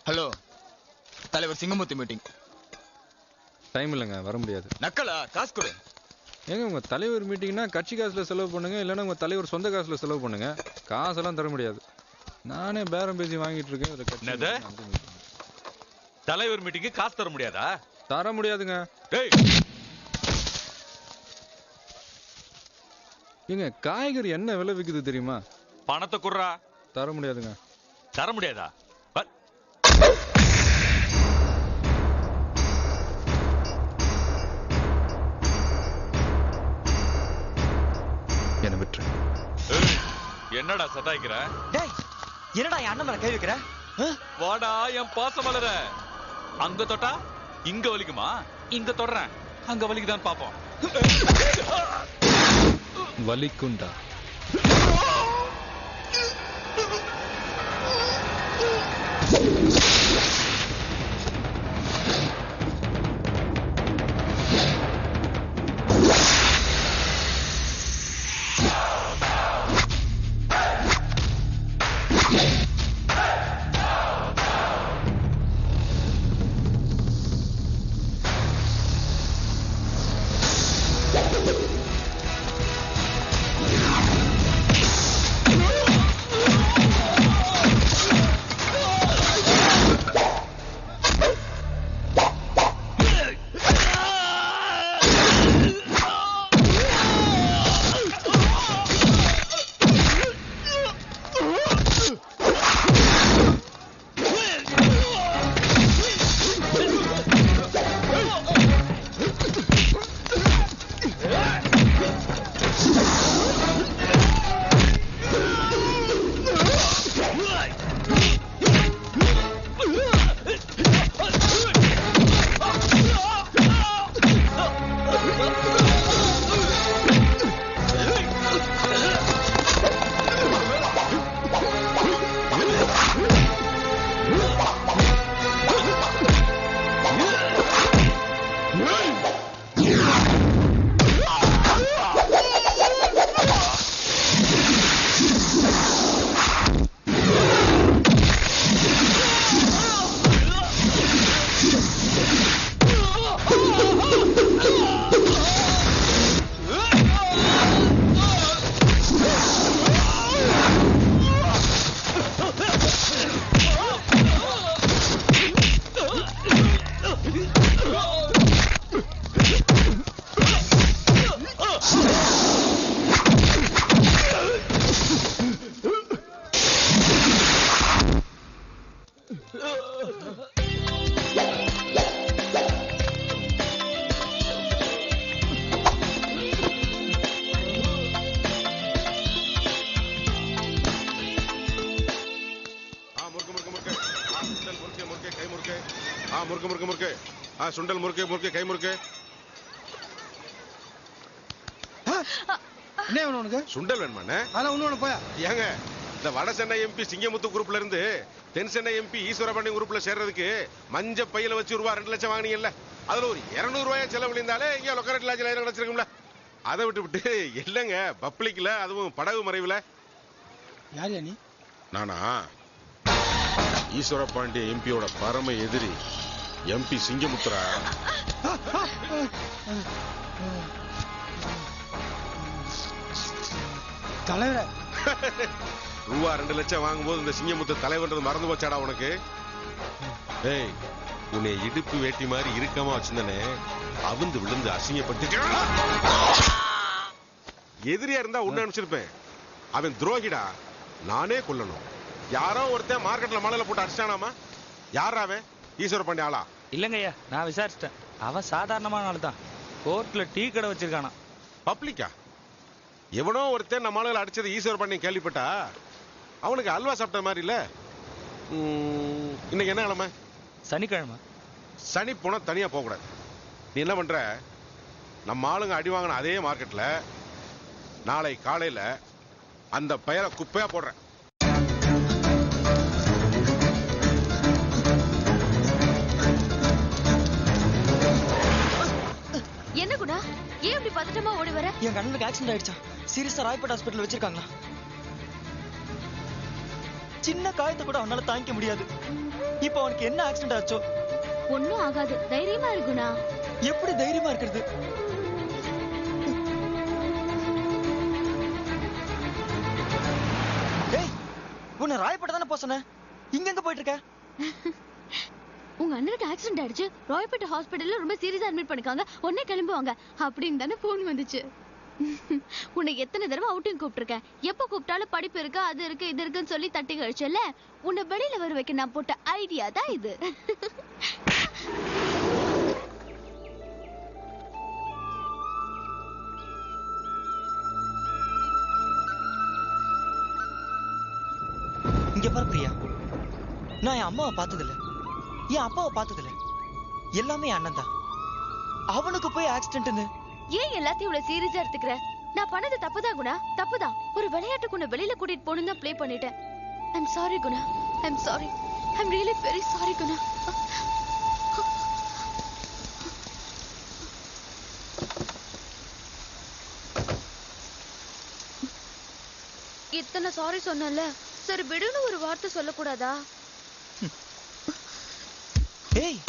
Hello, தலைவர் Singamoorthy meeting. Time இல்லைங்க, வர முடியாது. நக்கலா? காசு கொடு. ஏங்க உங்க தலைவர் மீட்டிங்னா கட்சி காசுல செலவு பண்ணுங்க, இல்லைன்னா உங்க தலைவர் சொந்த காசுல செலவு பண்ணுங்க. காசெல்லாம் தர முடியாது. நானே பேரம் பேசி வாங்கிட்டு இருக்கேன். தலைவர் மீட்டிங்கு காசு தர முடியாதா? தர முடியாதுங்க. ஏங்க காய்கறி என்ன விலை விக்குது தெரியுமா? பணத்தை குடுறா. தர முடியாதுங்க. தர முடியாதா? என்ன விட்டுரு. என்னடா சதாய்க்கிற? டேய், என்னடா என் அண்ணன் மேல கை வைக்கிற? வாடா என் பாசம் வளர. அங்க தொட்டா இங்க வலிக்குமா? இங்க தொடறேன், அங்க வலிக்குதான் பாப்போம். வலிக்குண்டா? சுண்டல் முறுக்கு முறுக்கு கை முறுக்கு. என்ன வேணும் உனக்கு? சுண்டல் வேணுமாண்ணே? அதான் ஒண்ணு போயா. ஏங்க இந்த வட சென்னை எம்பி சிங்கமுத்து குரூப்ல இருந்து தென் சென்னை எம்பி ஈஸ்வரபாண்டி குரூப்ல சேர்றதுக்கு மஞ்ச பையில வச்சு ரூபா 2 லட்சம் வாங்கினீங்கல்ல, அதுல ஒரு 200 ரூபாய் செலவழிந்தாலே இங்க லொக்கரேட் லாட்ஜ்ல கிடைச்சிருக்கும்ல. அதை விட்டு இல்லங்க பப்ளிக்ல, அதுவும் படகு மறைவுல. யார் நீ? நானா? ஈஸ்வரபாண்டி எம்பியோட பரம எதிரி எம்பி சிங்கமுத்துரா. தலைவர ரூபா 2 லட்சம் வாங்கும்போது இந்த சிங்கமுத்து தலைவன்றது மறந்து போச்சாடா உனக்கு? டேய், உன்னை இடுப்பு வேட்டி மாதிரி இறுக்கமா வச்சிருந்தனே, அவுந்து விழுந்து அசிங்கப்பட்டு. எதிரியா இருந்தா உன்ன அனுப்பிச்சிருப்பேன். அவன் துரோகிடா, நானே கொல்லணும். யாரோ ஒருத்தன் மார்க்கெட்ல மலையில போட்டு அடிச்சானாமா? யாரா அவன்? ஈஸ்வரபாண்டி ஆளா? இல்லங்கய்யா, நான் விசாரிச்சிட்டேன். அவன் சாதாரணமான ஆள் தான். கோர்ட்ல டீ கடை வச்சிருக்கானா. பப்ளிக்கா? எவனோ ஒருத்தன் நம்ம ஆளுகளை அடிச்சது ஈஸ்வரபாண்டி கேள்விப்பட்டா அவனுக்கு அல்வா சாப்பிட்ட மாதிரி இல்ல. இன்னைக்கு என்ன கிழமை? சனிக்கிழமை. சனி போனா தனியா போக கூடாது. நீ என்ன பண்ற, நம்ம ஆளுங்க அடி வாங்கின அதே மார்க்கெட்ல நாளை காலையில அந்த பெயரை குப்பையா போடுறேன். என்ன குணா, ஏன் இப்படி பதட்டமா ஓடி வர? என் கண்ணுக்கு ஆக்சிடென்ட் ஆயிடுச்சா? சீரியஸா ராய்பேட் ஹாஸ்பிடல் வச்சிருக்காங்களா? சின்ன காயத்தை கூட அவனால தாங்கிக்க முடியாது. இப்போ அவனுக்கு என்ன ஆக்சிடென்ட் ஆச்சோ? ஒண்ணும் ஆகாது, தைரியமா இருக்குண்ணா. எப்படி தைரியமா இருக்கிறது? டேய், உன்னை ராயப்பட தானே போக சொன்னேன். இங்க எங்க போயிட்டு இருக்க? உங்க அண்ணனுக்கு ஆக்சிடென்ட் ஆயிடுச்சு, ராயப்பேட்டை ஹாஸ்பிட்டல்ல ரொம்ப சீரியஸா அட்மிட் பண்ணிருக்காங்க, உடனே கிளம்புவாங்க அப்படின்னு தானே போன் வந்துச்சு. உன்னை எத்தனை தடவை அவுட்டிங் கூப்பிட்டுருக்கேன். எப்ப கூப்பிட்டாலும் படிப்பு இருக்கு, அது இருக்கு, இது இருக்குன்னு சொல்லி தட்டி கழிச்சல. உன்னை வெளியில வர வைக்க நான் போட்ட ஐடியா தான் இது. இங்க பாரு பிரியா, நான் என் அம்மாவை பார்த்ததில்ல, என் அப்பாவை பார்த்ததில்ல. எல்லாமே என் அண்ணன் தான். அவனுக்கு போய் ஆக்சிடென்ட்னு ஏன் எல்லாத்தையும் இவ்வளவு சீரியஸா எடுத்துக்கிற? நான் பண்ணது தப்புதான் குணா, தப்புதான். ஒரு விளையாட்டுக்கு உன்னை வெளியில கூட்டிட்டு போகணும் தான் ப்ளே பண்ணிட்டேன். I'm sorry Guna, I'm sorry, I'm really very sorry Guna. இத்தனை சாரி சொன்னல, சரி விடுன்னு ஒரு வார்த்தை சொல்லக்கூடாதா? ஏய்,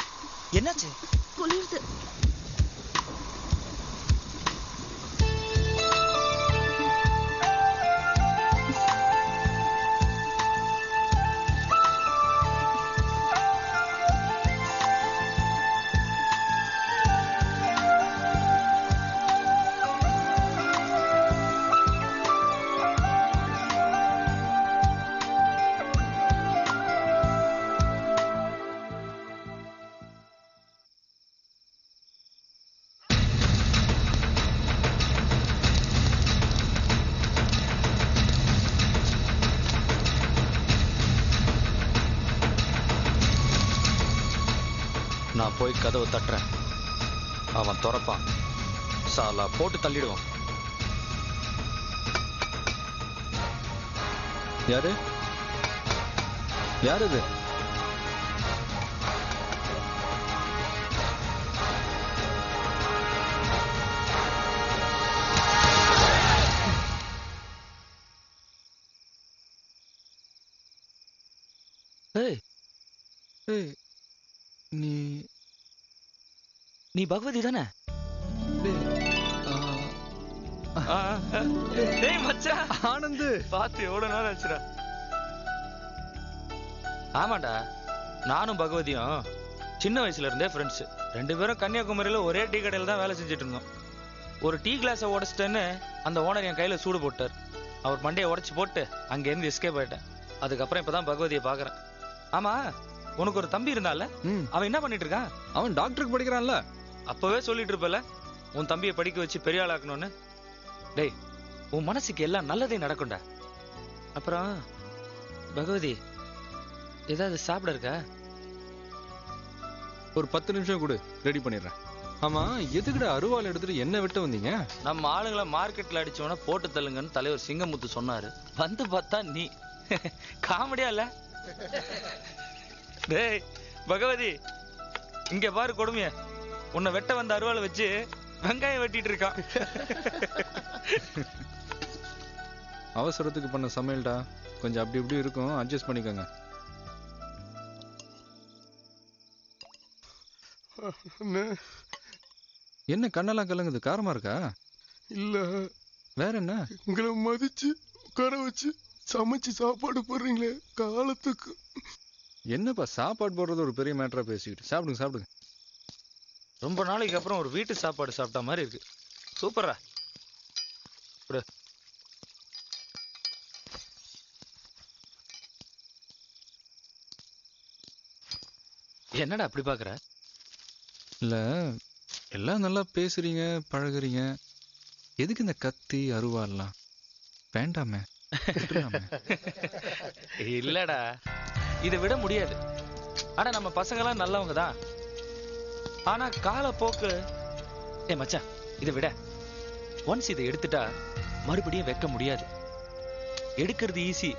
என்னாச்சு? குளிர்து. நான் போய் கதவை தட்டுறேன், அவன் திறப்பான், சாலா போட்டு தள்ளிடுவான். யாரு யாரு இது? ஏய் ஏய், நீ நீ பகவதி தானே? டேய் மச்சான், ஆனந்து, பார்த்து எவ்வளவு நேரம் ஆச்சுடா. ஆமாண்டா, நானும் பகவதியும் சின்ன வயசுல இருந்தே ஃப்ரெண்ட்ஸ். 2 பேரும் கன்னியாகுமரியில ஒரே டீ கடையில தான் வேலை செஞ்சுட்டு இருந்தோம். ஒரு டீ கிளாஸை உடைச்சிட்டேன்னு அந்த ஓனர் என் கையில சூடு போட்டார். அவர் மண்டையை உடைச்சு போட்டு அங்கேருந்து எஸ்கேப் ஆயிட்டேன். அதுக்கப்புறம் இப்பதான் பகவதியை பாக்குறேன். ஆமா, உனக்கு ஒரு தம்பி இருந்தால, அவன் என்ன பண்ணிட்டு இருக்கான்? அவன் டாக்டருக்கு படிக்கிறான்ல. அப்பவே சொல்லிட்டு இருப்பல உன் தம்பியை படிக்க வச்சு பெரிய ஆளாக்கணும்னு. டேய், உன் மனசுக்கு எல்லாம் நல்லதே நடக்கும்டா. அப்புறம் பகவதி, ஏதாவது சாப்பிட இருக்கா? ஒரு 10 நிமிஷம் கூட ரெடி பண்ணிடுறேன். ஆமா, எதுக்குடா அருவாள் எடுத்துட்டு என்ன விட்டு வந்தீங்க? நம்ம ஆளுங்களை மார்க்கெட்ல அடிச்சவன போட்டு தள்ளுங்கன்னு தலைவர் சிங்கமுத்து சொன்னாரு. வந்து பார்த்தா நீ காமெடியா இல்ல? டேய் பகவதி, இங்க பாரு கொடுமைய. உன்னை வெட்ட வந்த அருவாளை வச்சு வெங்காயம் வெட்டிட்டு இருக்கான். அவசரத்துக்கு பண்ண சமையல்டா, கொஞ்சம் அப்படி இப்படி இருக்கும், அட்ஜஸ்ட் பண்ணிக்கோங்க. என்ன கண்ணெல்லாம் கலங்குது? காரமா இருக்கா? இல்ல, வேற என்ன? உங்களை மதிச்சு உட்கார வச்சு சமைச்சு சாப்பாடு போடுறீங்களே காலத்துக்கு. என்னப்பா சாப்பாடு போடுறது ஒரு பெரிய மேட்டரா பேசிக்கிட்டு? சாப்பிடுங்க சாப்பிடுங்க. ரொம்ப நாளைக்கு அப்புறம் ஒரு வீட்டு சாப்பாடு சாப்பிட்ட மாதிரி இருக்கு. சூப்பரா. என்னடா அப்படி பாக்குற? இல்ல, எல்லாம் நல்லா பேசுறீங்க, பழகுறீங்க, எதுக்கு இந்த கத்தி அருவாள்லாம்? வேண்டாமே. இல்லடா, இதை விட முடியாது. ஆனா நம்ம பசங்கெல்லாம் நல்லவங்க தான். ஆனா காலப்போக்கு. மச்சான், இதை விட ஒன்ஸ் இதை எடுத்துட்டா மறுபடியும் வைக்க முடியாது. எடுக்கிறது ஈஸி,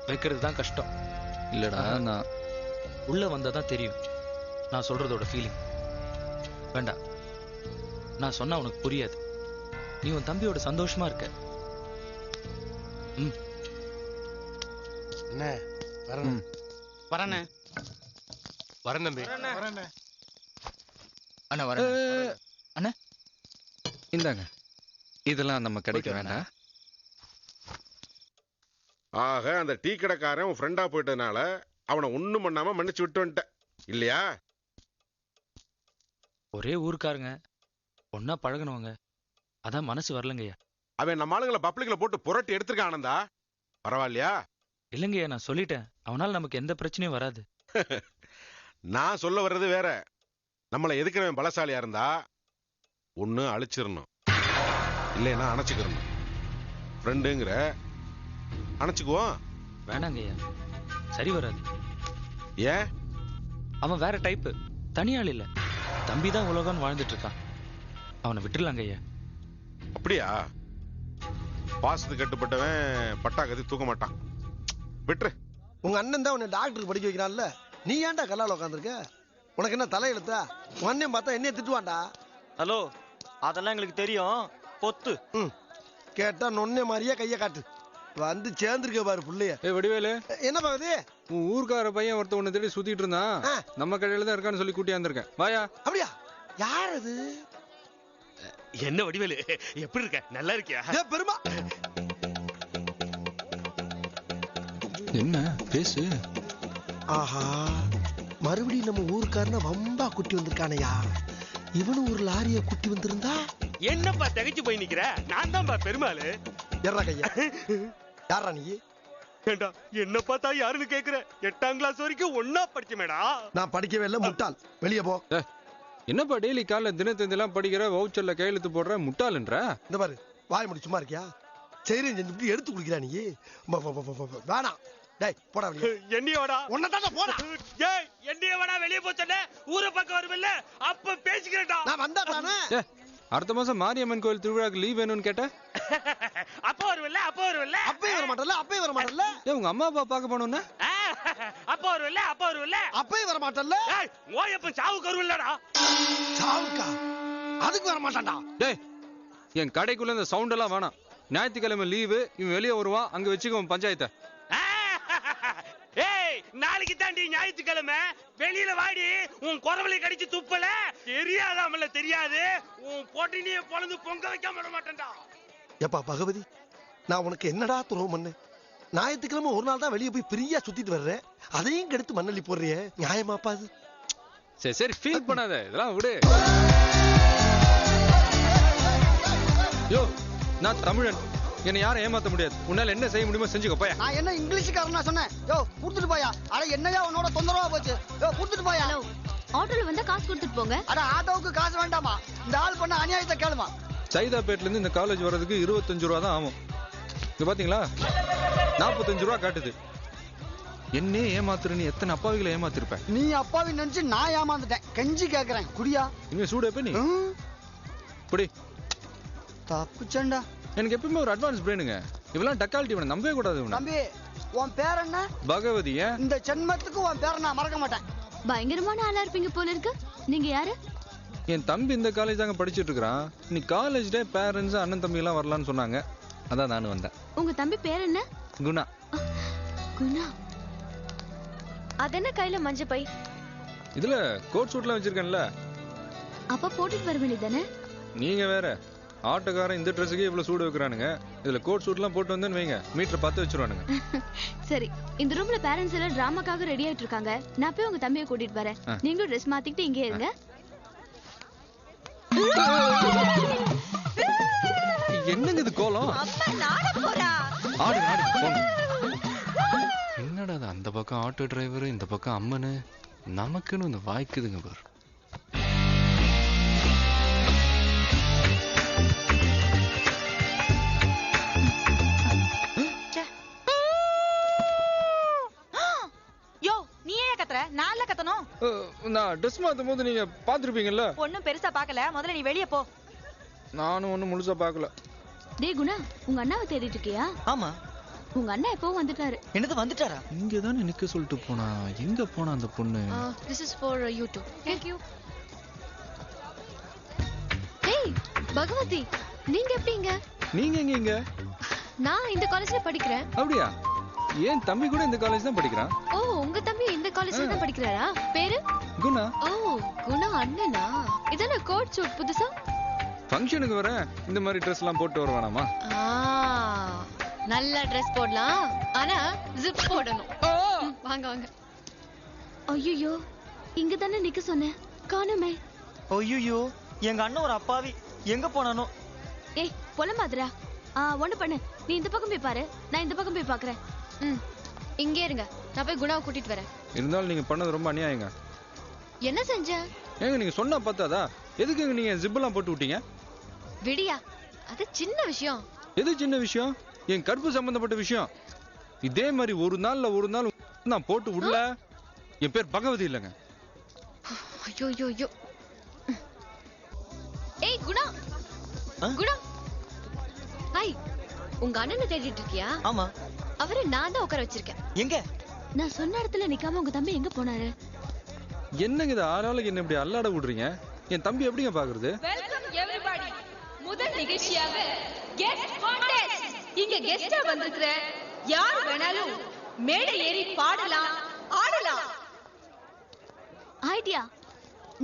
வைக்கிறது தான் கஷ்டம். இல்லடா, நான் உள்ள வந்தாதான் தெரியும் நான் சொல்றதோட ஃபீலிங். வேண்டாம், நான் சொன்னா உனக்கு புரியாது. நீ உன் தம்பியோட சந்தோஷமா இருக்க. அண்ணே வரணும் வரண்ணே. வரேன் தம்பி அண்ணா வரேன். அண்ணா இந்தாங்க, இதெல்லாம் நம்ம கிடைக்க வேண்டாம். ஆக அந்த டீ கடைக்காரன் உன் ஃப்ரெண்டா போயிட்டதுனால அவனை ஒண்ணும் பண்ணாம மன்னிச்சு விட்டு வந்துட்ட இல்லையா? ஒரே ஊருக்காரங்க, ஒன்னா பழகுனவங்க, அதான் மனசு வரலங்கய்யா. அவன் நம்ம ஆளுங்களை பப்ளிக்ல போட்டு புரட்டி எடுத்திருக்கான் ஆனந்தா. பரவாயில்லையா? இல்லைங்கய்யா, நான் சொல்லிட்டேன், அவனால நமக்கு எந்த பிரச்சனையும் வராது. நான் சொல்ல வர்றது வேற. நம்மளை எதுக்குறவன் பலசாலியா இருந்தா ஒண்ணு அழிச்சிடணும், இல்லைன்னா அணைச்சுக்கிறணும். ஃப்ரெண்டுங்கிற அணைச்சுக்குவோம். வேணாங்கய்யா, சரி வராது. ஏன்? அவன் வேற டைப்பு, தனியாள் இல்ல, தம்பிதான் உலகம்னு வாழ்ந்துட்டு இருக்கான். அவனை விட்டுலாங்க ஐயா. அப்படியா? பாசத்துக்கு கட்டுப்பட்டவன் பட்டா கதி தூக்க மாட்டான். விட்டுரு. உங்க அண்ணன் தான் உன்னை டாக்டருக்கு படிக்க வைக்கிறான்ல, நீ ஏன்டா கல்லால உட்காந்துருக்க? உனக்கு என்ன தலையெழுத்தா? உன் அண்ணன் பார்த்தா என்னைய திட்டுவான்டா. ஹலோ, அதெல்லாம் எங்களுக்கு தெரியும், பொத்து. கேட்டா நொன்னே மாதிரியே கைய காட்டு. வந்து சேர்ந்துருக்க பாரு புள்ளைய. வடிவேலு, என்ன பாக்குது? உன் ஊர்க்கார பையன் ஒருத்த உன்னை தேடி சுத்திட்டு இருந்தான், நம்ம கடையில தான் இருக்கான்னு சொல்லி கூட்டியா இருந்திருக்கேன். வாயா. அப்படியா? யார் அது? என்ன வடிவேலு, எப்படி இருக்க? நல்லா இருக்கியா? பெருமா. என்ன பேசு? ஆஹா, மறுபடியும் நம்ம ஊருக்காரன வம்பா குட்டி வந்திருக்கானையா? இவனும் ஒரு லாரிய குட்டி வந்திருந்தா என்னப்பா தகைச்சு போய் நிக்கிற? நான் தான்ப்பா பெருமாளு. யாரா கையா? யாரா நீ? ஏண்டா என்ன பார்த்தா யாருன்னு கேக்குற? 8ஆம் கிளாஸ் வரைக்கும் ஒன்னா படிச்ச மேடா. நான் படிக்கவே இல்லை, முட்டாள். வெளியே போ. என்னப்பா டெய்லி காலைல தினத்தந்திலாம் படிக்கிற, வவுச்சர்ல கையெழுத்து போடுற, முட்டாளுன்ற? இந்த பாரு, வாய் முடி சும்மா இருக்கியா? செய்றேன் செஞ்சு எடுத்து குடிக்கிறா நீ. வேணாம். டேய் போடா வெளியே. என்னையோடா? உன்னதான் போடா. ஏய் என்னையோடா வெளியே போச்சனே? ஊரை பக்கம் வருமில்ல, அப்ப பேசிக்கிறேன்டா. நான் வந்தா தானே. அடுத்த மாசம் மாரியம்மன் கோயில் திருவிழாக்கு லீவ் வேணும்னு கேட்ட? அப்ப வருமில்ல, அப்ப வருமில்ல. அப்பவே வர மாட்டல, அப்பவே வர மாட்டல. உங்க அம்மா அப்பா பார்க்க போனோம்னா? அப்ப வருமில்ல, அப்ப வருமில்ல. அப்பவே வர மாட்டல. ஏய் ஓயப்ப சாவுக்கு வருமில்லடா. சாவுக்கா? அதுக்கு வர மாட்டான்டா. டேய், என் கடைக்குள்ள இந்த சவுண்ட் எல்லாம் வேணாம். ஞாயிற்றுக்கிழமை லீவு, இவன் வெளியே வருவான், அங்க வச்சுக்குவோம் பஞ்சாயத்தை. ஏய் நாளைக்கு தாண்டி ஞாயிற்றுக்கிழமை, வெளியில வாடி. உன் குரவலை கடிச்சு துப்பல தெரியாதாமல தெரியாது. உன் பொட்டினிய பொளந்து பொங்க வைக்காம விட மாட்டேன்டா. ஏப்பா பகவதி, நான் உனக்கு என்னடா துரோகம் பண்ணேன்? ஞாயிற்றுக்கிழமை ஒரு நாள் தான் வெளியே போய் பிரியா சுத்திட்டு வர்றேன், அதையும் கெடுத்து மண்ணள்ளி போடுறியே, நியாயமாப்பா அது? சரி சரி, ஃபீல் பண்ணாத, இதெல்லாம் விடு. யோ, நான் தமிழன், என்னை யாரும் ஏமாத்த முடியாது. உன்னால என்ன செய்ய முடியுமோ செஞ்சுக்கோ. போயா. நான் என்ன இங்கிலீஷ்காரனா சொன்னேன்? யோ கொடுத்துட்டு போயா. அட என்னையா உன்னோட தொந்தரவா போச்சு? யோ கொடுத்துட்டு போயா. ஆட்டோல வந்தா காசு கொடுத்துட்டு போங்க. அட ஆட்டோவுக்கு காசு வேண்டாமா? இந்த ஆள் பண்ண அநியாயத்தை கேளுமா. சைதாப்பேட்ல இருந்து இந்த காலேஜ் வர்றதுக்கு 25 ரூபா தான் ஆகும். இங்க பாத்தீங்களா, 45 ரூபா காட்டுது. என்னே ஏமாத்துறன்னு எத்தனை அப்பாவிகளை ஏமாத்திருப்ப. நீ அப்பாவி நினைச்சு நான் ஏமாந்துட்டேன். கெஞ்சி கேக்குறேன், குடியா. இங்க சூடப்ப நீ குடி. தப்புச்சண்டா. எனக்கு எப்பவுமே ஒரு அட்வான்ஸ் பிரெயினுங்க. இவெல்லாம் டக்காலிட்டி வேணும், நம்பவே கூடாது. தம்பி, உன் பேர் என்ன? பகவதி. இந்த ஜென்மத்துக்கு உன் பேரை நான் மறக்க மாட்டேன். பயங்கரமான ஆளா இருப்பீங்க போல இருக்கு. நீங்க யாரு? என் தம்பி இந்த காலேஜ் தாங்க படிச்சுட்டு இருக்கிறான். நீ காலேஜ் டே பேரண்ட்ஸ் அண்ணன் தம்பி எல்லாம் வரலான்னு சொன்னாங்க, அதான் நானும் வந்தேன். உங்க தம்பி பேர் என்ன? குணா. குணா? அதென்ன கையில மஞ்ச பை? இதுல கோட் சூட்லாம் வச்சிருக்கேன்ல. அப்ப போட்டுட்டு வர வேண்டியதானே? நீங்க வேற, ஆட்டோக்காரன் இந்த ட்ரெஸ்ஸுக்கே இவ்வளவு சூடு வைக்கிறானுங்க, இதுல கோட் சூட்லாம் போட்டு வந்தேன்னு வைங்க, மீட்டர் பார்த்து வச்சிருவானுங்க. சரி, இந்த ரூம்ல பேரண்ட்ஸ் எல்லாம் டிராமாக்காக ரெடி ஆயிட்டு இருக்காங்க. நான் போய் உங்க தம்பியை கூட்டிட்டு வரேன். நீங்களும் ட்ரெஸ் மாத்திக்கிட்டு இங்கே இருங்க. என்னங்க இது கோலம்? ஆடு ஆடு போங்க. என்னடா அந்த பக்கம் ஆட்டோ டிரைவர், இந்த பக்கம் அம்மனு, நமக்குன்னு இந்த வாய்க்குதுங்க பாரு. நான் ட்ரெஸ் மாத்தும் போது நீங்க பாத்துருப்பீங்கல்ல. ஒண்ணும் பெருசா பாக்கல, முதல்ல நீ வெளிய போ. நானும் ஒண்ணும் முழுசா பாக்கல. டேய் குணா, உங்க அண்ணாவை தேடிட்டு இருக்கியா? ஆமா. உங்க அண்ணா எப்போ வந்துட்டாரு? என்னது வந்துட்டாரா? இங்க தானே நிக்க சொல்லிட்டு போனா, எங்க போனா அந்த பொண்ணு? This is for you too. Thank you. Hey Bhagavathi, நீங்க எப்படிங்க? நீங்க எங்க? நான் இந்த காலேஜ்ல படிக்கிறேன். அப்படியா? ஏன் தம்பி கூட இந்த காலேஜ் தான் படிக்கிறான். ஓ உங்க தம்பி இந்த காலேஜ்ல தான் படிக்கிறாரா? பேரு குணா. ஓ குணா அண்ணனா? இதான கோட் சூட் புதுசா? ஃபங்க்ஷனுக்கு வர இந்த மாதிரி ட்ரெஸ் எல்லாம் போட்டு வர வேணாமா? நல்ல ட்ரெஸ் போடலாம், ஆனா ஜிப் போடணும். வாங்க வாங்க. ஐயோ இங்க தானே நிக்க சொன்னேன், காணுமே. ஐயோ எங்க அண்ணன் ஒரு அப்பாவி, எங்க போனானோ? ஏய் புலம்பாதடா. ஒண்ணு பண்ணு, நீ இந்த பக்கம் போய் பாரு, நான் இந்த பக்கம் போய் பாக்குறேன். இங்கே இருங்க, நான் போய் குணாவை கூட்டிட்டு வரேன். இருந்தாலும் நீங்க பண்ணது ரொம்ப அநியாயங்க. என்ன செஞ்ச? ஏங்க நீங்க சொன்னா பார்த்தாதா? எதுக்குங்க நீங்க ஜிப் எல்லாம் போட்டு விட்டீங்க? விடியா, அது சின்ன விஷயம். எது சின்ன விஷயம்? என் கற்பு சம்பந்தப்பட்ட விஷயம். இதே மாதிரி ஒரு நாள் நான் போட்டு விடல, என் பேர் பகவதி இல்லைங்க. ஐயோ ஐயோ ஐயோ. ஏய் குணா, குணா. ஹாய், உங்க அண்ணனை தேடிட்டு இருக்கியா? ஆமா. அவரை நான் தான் உட்கார வச்சிருக்கேன். எங்க? நான் சொன்ன இடத்துல நிக்காம உங்க தம்பி எங்க போனாரு? என்னங்க இது ஆளாளுக்கு என்ன இப்படி அல்லாட விடுறீங்க? என் தம்பி எப்படிங்க பாக்குறது? Welcome everybody. முதல் நிகழ்ச்சியாக கெஸ்ட் கான்டெஸ்ட். இங்க கெஸ்டா வந்திருக்கிற யார் வேணாலும் மேடை ஏறி பாடலாம், ஆடலாம். ஐடியா.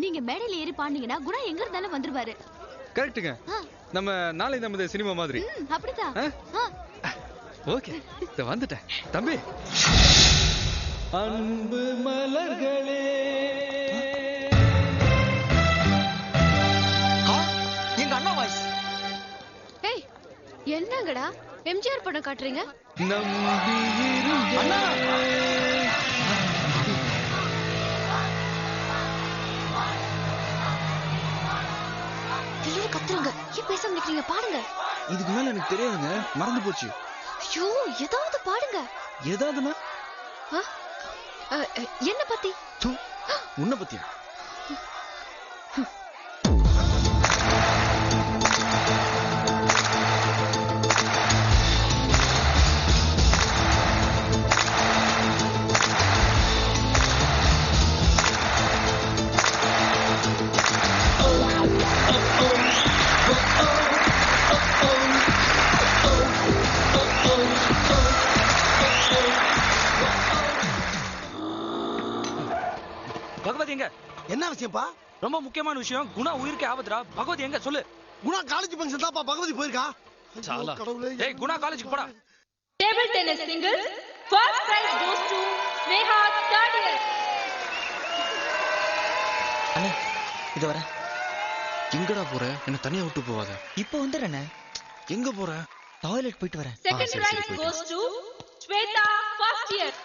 நீங்க மேடையில ஏறி பாடுனீங்கன்னா குணா எங்க இருந்தாலும் வந்துருவாரு. கரெக்ட்டுங்க. நம்ம நாளை நமது சினிமா மாதிரி. அப்படிதான். ஓகே, இத வந்துட்டேன். தம்பி. அன்பு மலர்களே. எங்க அண்ணா வாய்ஸ். ஏய் என்னங்கடா எம்ஜிஆர் படம் காட்டுறீங்க? நம்பி இருங்க. அண்ணா. ஐயோ கத்துறங்க, ஏன் பேசாம நிக்கிறீங்க? பாடுங்க. இதுக்கு மேல எனக்கு தெரியாதுங்க, மறந்து போச்சு. ஐயோ ஏதாவது பாடுங்க. ஏதாவதுனா? என்ன பத்தி? உன்னை பத்தியா? பகவதி எங்க? என்ன விஷயம்ப்பா? ரொம்ப முக்கியமான விஷயம். குணா உயிருக்கு ஆபத்துடா. பகவதி எங்க சொல்லு. குணா காலேஜ் ஃபங்க்ஷன் தான்ப்பா பகவதி போயிருக்கா. சாலா. ஏய் குணா காலேஜுக்கு போடா. Table tennis singles first prize goes to Sneha தாடியர். அண்ணே இது வர. எங்கடா போற? என்ன தனியா விட்டு போவாத. இப்போ வந்துறேனே. எங்க போற? டாய்லெட் போயிட்டு வரேன். Second prize goes to Swetha first year.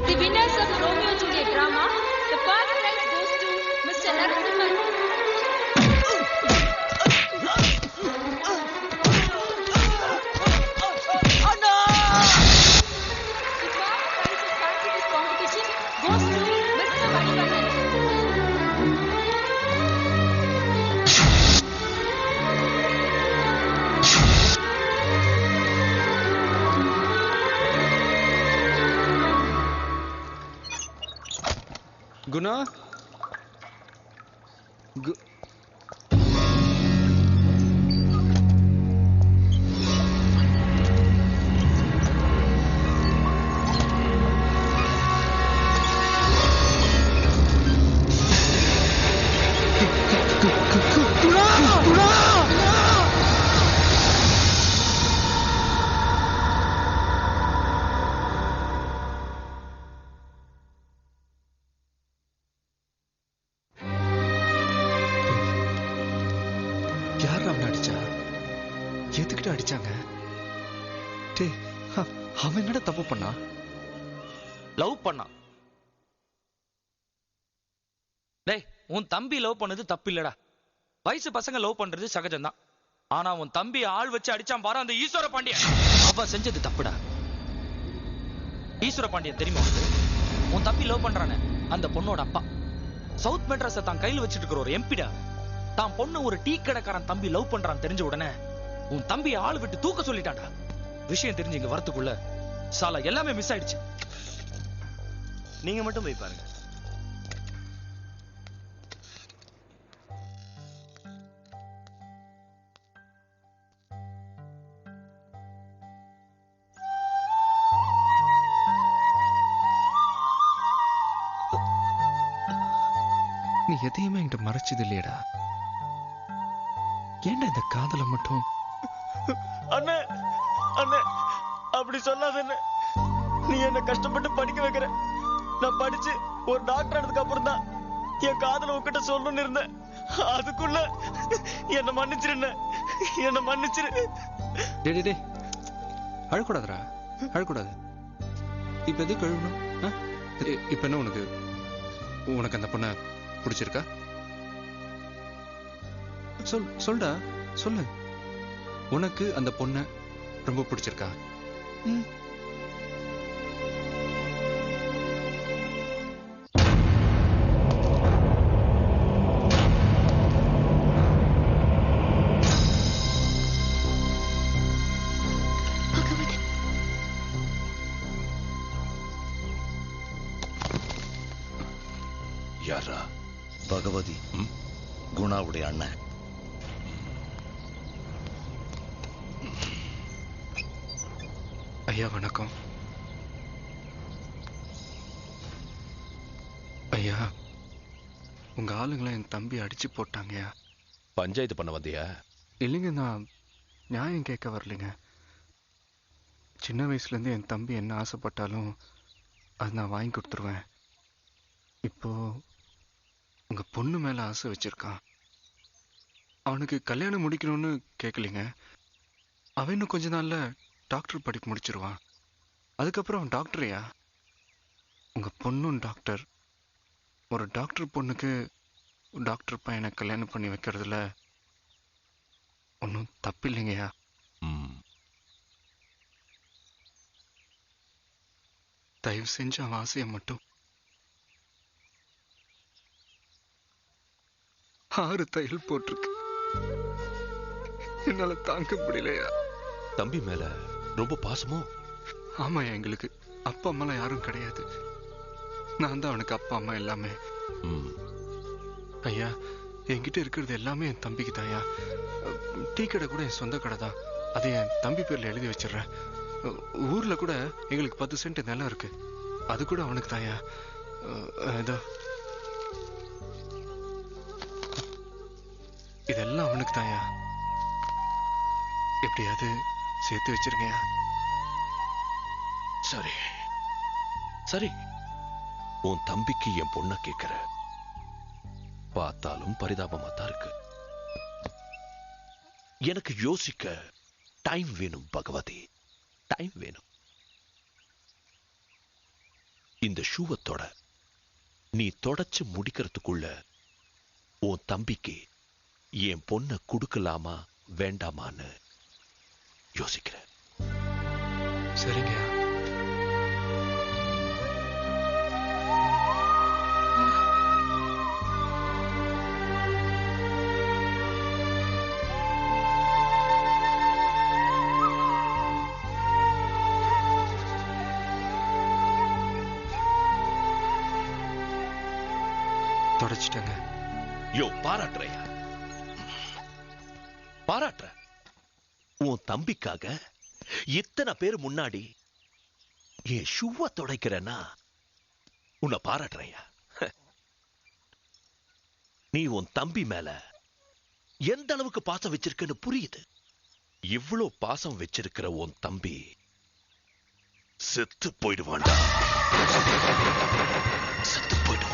The winners of Romeo and Juliet drama, the first prize goes to Mr. Narasimhan. Guna. யார் அவனை அடிச்சா? எதுக்கிட்ட அடிச்சாங்க? டேய், அவன் என்னடா தப்பு பண்ணா? லவ் பண்ணா. டேய் உன் தம்பி லவ் பண்ணது தப்பு இல்லடா. வயசு பசங்க லவ் பண்றது சகஜம்தான். ஆனா உன் தம்பி ஆள் வச்சு அடிச்சான் பாரு அந்த ஈஸ்வர பாண்டியன், அவன் செஞ்சது தப்புடா. ஈஸ்வர பாண்டியன் தெரியுமா உனக்கு? உன் தம்பி லவ் பண்றானே அந்த பொண்ணோட அப்பா. சவுத் மெட்ராஸை தான் கையில் வச்சிட்டு இருக்கிற ஒரு எம்பிடா. தான் பொண்ணு ஒரு டீ கடைக்காரன் தம்பி லவ் பண்றான் தெரிஞ்ச உடனே உன் தம்பி ஆள் விட்டு தூக்க சொல்லிட்டான்டா. விஷயம் தெரிஞ்சு இங்க வரத்துக்குள்ள சாலா எல்லாமே மிஸ் ஆயிடுச்சு. நீங்க மட்டும் போய் பாருங்க. நீ எதையுமே என்கிட்ட மறைச்சது இல்லையடா. ஏன்டா இந்த காதலை மட்டும்? அண்ணே அண்ணே அப்படி சொல்லாத அண்ணே. நீ என்ன கஷ்டப்பட்டு படிக்க வைக்கிற. நான் படிச்சு ஒரு டாக்டர் ஆனதுக்கு அப்புறம் தான் என் காதல உன்கிட்ட சொல்லணும்னு இருந்தேன். அதுக்குள்ள என்ன மன்னிச்சிரு, என்ன மன்னிச்சிரு. டேய் டேய் அழக்கூடாதுடா, அழக்கூடாது. இப்ப எது கழுவணும்? இப்ப என்ன உனக்கு உனக்கு அந்த பொண்ணை பிடிச்சிருக்கா? சொல்டா சொல்லு. உனக்கு அந்த பொண்ணை ரொம்ப பிடிச்சிருக்கா? யாரா? பகவதி, குணாவுடைய அண்ணன். ஐயா வணக்கம். ஐயா உங்க ஆளுங்களை என் தம்பி அடிச்சு போட்டாங்கய்யா. பஞ்சாயத்து பண்ண வந்தியா? இல்லைங்க, நான் நியாயம் கேட்க வரலைங்க. சின்ன வயசுலேருந்து என் தம்பி என்ன ஆசைப்பட்டாலும் அது நான் வாங்கி கொடுத்துருவேன். இப்போ உங்க பொண்ணு மேல ஆசை வச்சிருக்கான். அவனுக்கு கல்யாணம் முடிக்கணும்னு கேட்கலிங்க. அவன் இன்னும் கொஞ்ச நாள்ல டாக்டர் படிப்பு முடிச்சிருவான். அதுக்கப்புறம் அவன் டாக்டரையா? உங்க பொண்ணும் டாக்டர். ஒரு டாக்டர் பொண்ணுக்கு டாக்டர் பையனை கல்யாணம் பண்ணி வைக்கிறதுல ஒன்றும் தப்பு இல்லைங்கய்யா. தயவு செஞ்சு அவன் ஆசையை மட்டும் 6 தையல் போட்டிருக்கு. என்னால தாங்க முடியலையா. தம்பி மேல ரொம்ப பாசமோ? ஆமா, எங்களுக்கு அப்பா அம்மாலாம் யாரும் கிடையாது. நான் தான் அவனுக்கு அப்பா அம்மா எல்லாமே. ஐயா என்கிட்ட இருக்கிறது எல்லாமே என் தம்பிக்கு தான்யா. டீ கடை கூட என் சொந்த கடை தான். அதை என் தம்பி பேர்ல எழுதி வச்சிடறேன். ஊர்ல கூட எங்களுக்கு 10 சென்ட் நிலம் இருக்கு. அது கூட அவனுக்கு தான்யா. ஏதோ இதெல்லாம் அவனுக்கு தான்யா. எப்படியாவது சேர்த்து வச்சிருங்கயா. சரி சரி, உன் தம்பிக்கு என் பொண்ண கேட்கிற. பார்த்தாலும் பரிதாபமா தான் இருக்கு. எனக்கு யோசிக்க டைம் வேணும் பகவதி, டைம் வேணும். இந்த ஷூவத்தோட நீ தொடச்சு முடிக்கிறதுக்குள்ள உன் தம்பிக்கு என் பொண்ண கொடுக்கலாமா வேண்டாமான்னு யோசிக்கிறேன். சரிங்க. தொடச்சிட்டங்க. யோ பாராட்டுறையா? பாராட்டுற? உன் தம்பிக்காக இத்தனை பேர் முன்னாடி என் ஷூவ துடைக்கிறேன்னா உன்னை பாராட்டுறையா? நீ உன் தம்பி மேல எந்த அளவுக்கு பாசம் வச்சிருக்கன்னு புரியுது. இவ்வளவு பாசம் வச்சிருக்கிற உன் தம்பி செத்து போயிடுவான்டா. செத்து போயிடுவான்.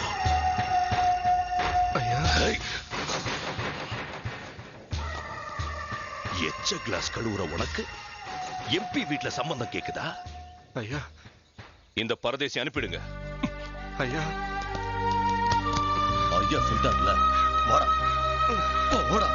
எச்ச கிளாஸ் கழுவுற உனக்கு எம்பி வீட்டுல சம்பந்தம் கேக்குதா? ஐயா இந்த பரதேசி அனுப்பிடுங்க. ஐயா ஐயா சொல்லிட்டார்ல, வாடா போடா.